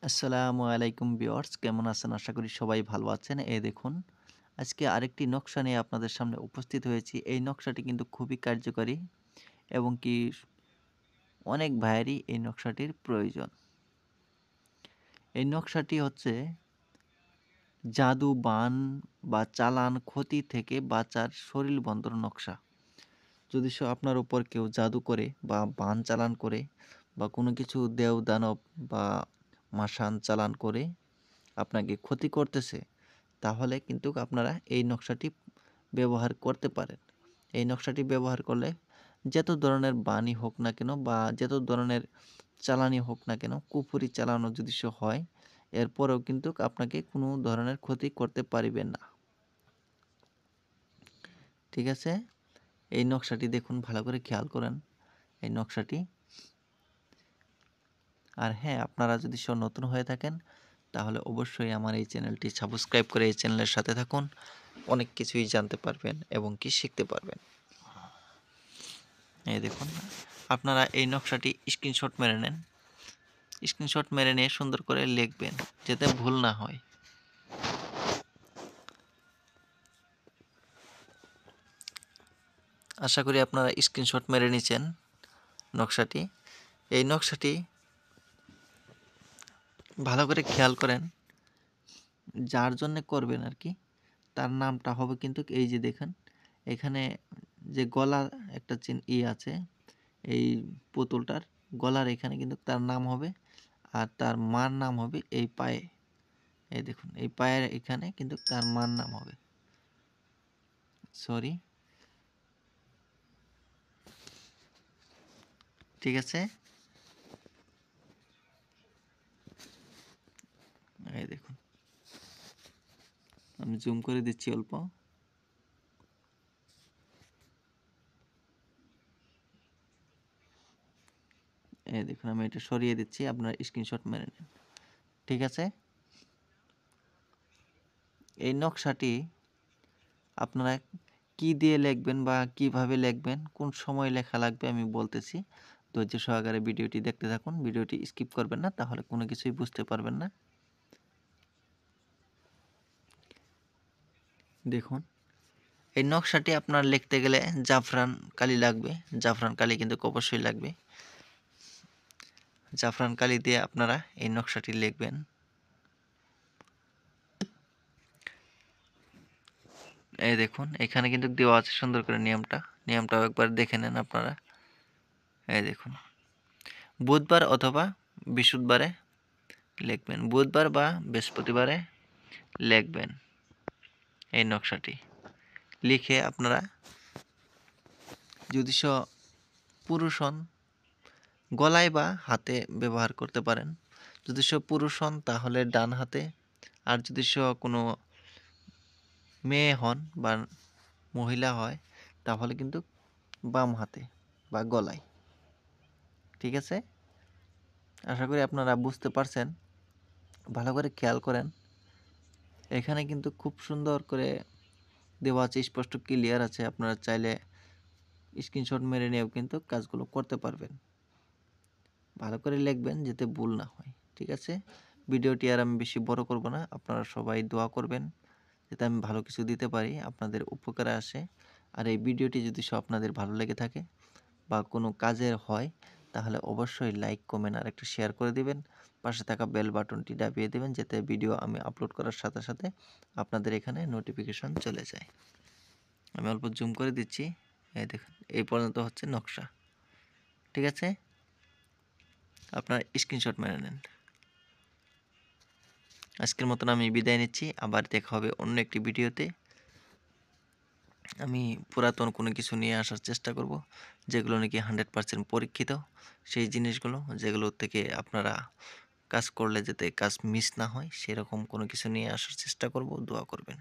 আসসালামু আলাইকুম ভিউয়ার্স, কেমন আছেন? আশা করি সবাই ভালো আছেন। এই দেখুন, আজকে আরেকটি নকশা নিয়ে আপনাদের সামনে উপস্থিত হয়েছি। এই নকশাটি কিন্তু খুবই কার্যকরী এবং কি অনেক ভাইয়েরই এই নকশাটির প্রয়োজন। এই নকশাটি হচ্ছে জাদু, বান বা চালান, ক্ষতি থেকে বাঁচার শরীর বন্ধন নকশা। যদি আপনার উপর কেউ জাদু করে বা বান চালান করে বা কোনো কিছু দেও দানব বা মাসান চালান করে আপনাকে ক্ষতি করতেছে, তাহলে কিন্তু আপনারা এই নকশাটি ব্যবহার করতে পারেন। এই নকশাটি ব্যবহার করলে যত ধরনের বাণী হোক না কেন বা যত ধরনের চালানি হোক না কেন, কুফরি চালানো যদি হয়, এরপরেও কিন্তু আপনাকে কোনো ধরনের ক্ষতি করতে পারিবেন না। ঠিক আছে? এই নকশাটি দেখুন, ভালো করে খেয়াল করেন এই নকশাটি। আর হ্যাঁ, আপনারা যদি নতুন হয়ে থাকেন তাহলে অবশ্যই আমার এই চ্যানেলটি সাবস্ক্রাইব করে এই চ্যানেলের সাথে থাকুন। অনেক কিছুই জানতে পারবেন এবং কি শিখতে পারবেন। এই দেখুন, আপনারা এই নকশাটি স্ক্রিনশট মেরে নেন। স্ক্রিনশট মেরে নিয়ে সুন্দর করে লিখবেন যাতে ভুল না হয়। আশা করি আপনারা স্ক্রিনশট মেরে নিয়েছেন নকশাটি। এই নকশাটি ভালো করে খেয়াল করেন, যার জন্যে করবেন আর কি, তার নামটা হবে কিন্তু এই যে দেখেন, এখানে যে গলার একটা আছে, এই পুতুলটার গলার এখানে কিন্তু তার নাম হবে, আর তার মার নাম হবে এই পায়ে। এই দেখুন, এই পায়ের এখানে কিন্তু তার মার নাম হবে। সরি, ঠিক আছে? এই দেখুন, আমি জুম করে দিচ্ছি অল্প। এই দেখুন, আমি এটা সরিয়ে দিচ্ছি, আপনারা স্ক্রিনশট মেরে নিন। ঠিক আছে? এই নকশাটি আপনারা কি দিয়ে লিখবেন বা কিভাবে লিখবেন, কোন সময় লেখা লাগবে আমি বলতেছি। ধৈর্য সহকারে ভিডিওটি দেখতে থাকুন। ভিডিওটি স্কিপ করবেন না, তাহলে কোনো কিছুই বুঝতে পারবেন না। দেখুন, এই নকশাটি আপনার লিখতে গেলে জাফরান কালি লাগবে। জাফরান কালি কিন্তু অবশ্যই লাগবে। জাফরান কালি দিয়ে আপনারা এই নকশাটি লিখবেন। এই দেখুন, এখানে কিন্তু দেওয়া আছে সুন্দর করে নিয়মটাও একবার দেখে নেন আপনারা। এই দেখুন, বুধবার অথবা বৃহস্পতিবারে লিখবেন, বুধবার বা বৃহস্পতিবারে লিখবেন এই নকশাটি। লিখে আপনারা যদি পুরুষ হন, গলায় বা হাতে ব্যবহার করতে পারেন। যদি পুরুষ হন তাহলে ডান হাতে, আর যদি কোনো মেয়ে হন বা মহিলা হয় তাহলে কিন্তু বাম হাতে বা গলায়। ঠিক আছে? আশা করি আপনারা বুঝতে পারছেন। ভালো করে খেয়াল করেন, এখানে কিন্তু খুব সুন্দর করে দেওয়া আছে, স্পষ্ট ক্লিয়ার আছে। আপনারা চাইলে স্ক্রিনশট মেরে নিয়েও কিন্তু কাজগুলো করতে পারবেন। ভালো করে লিখবেন যাতে ভুল না হয়। ঠিক আছে? ভিডিওটি আর আমি বেশি বড় করব না। আপনারা সবাই দোয়া করবেন যাতে আমি ভালো কিছু দিতে পারি, আপনাদের উপকারে আসে। আর এই ভিডিওটি যদি আপনাদের ভালো লেগে থাকে বা কোনো কাজের হয়, তাহলে অবশ্যই লাইক, কমেন্ট আর একটু শেয়ার করে দিবেন। পাশে থাকা বেল বাটনটি দাবিয়ে দেবেন যাতে ভিডিও আমি আপলোড করার সাথে সাথে আপনাদের এখানে নোটিফিকেশন চলে যায়। আমি অল্প জুম করে দিচ্ছি। এই দেখুন, এই পর্যন্ত হচ্ছে নকশা। ঠিক আছে? আপনারা স্ক্রিনশট মেরে নেন। আজকের মতন আমি বিদায় নিচ্ছি। আবার দেখা হবে অন্য একটি ভিডিওতে। আমি পুরাতন কোনো কিছু নিয়ে আসার চেষ্টা করব, যেগুলো নাকি 100% পরীক্ষিত, সেই জিনিসগুলো যেগুলো থেকে আপনারা কাজ করলে যাতে কাজ মিস না হয়, সেরকম কোনো কিছু নিয়ে আসার চেষ্টা করব। দোয়া করবেন।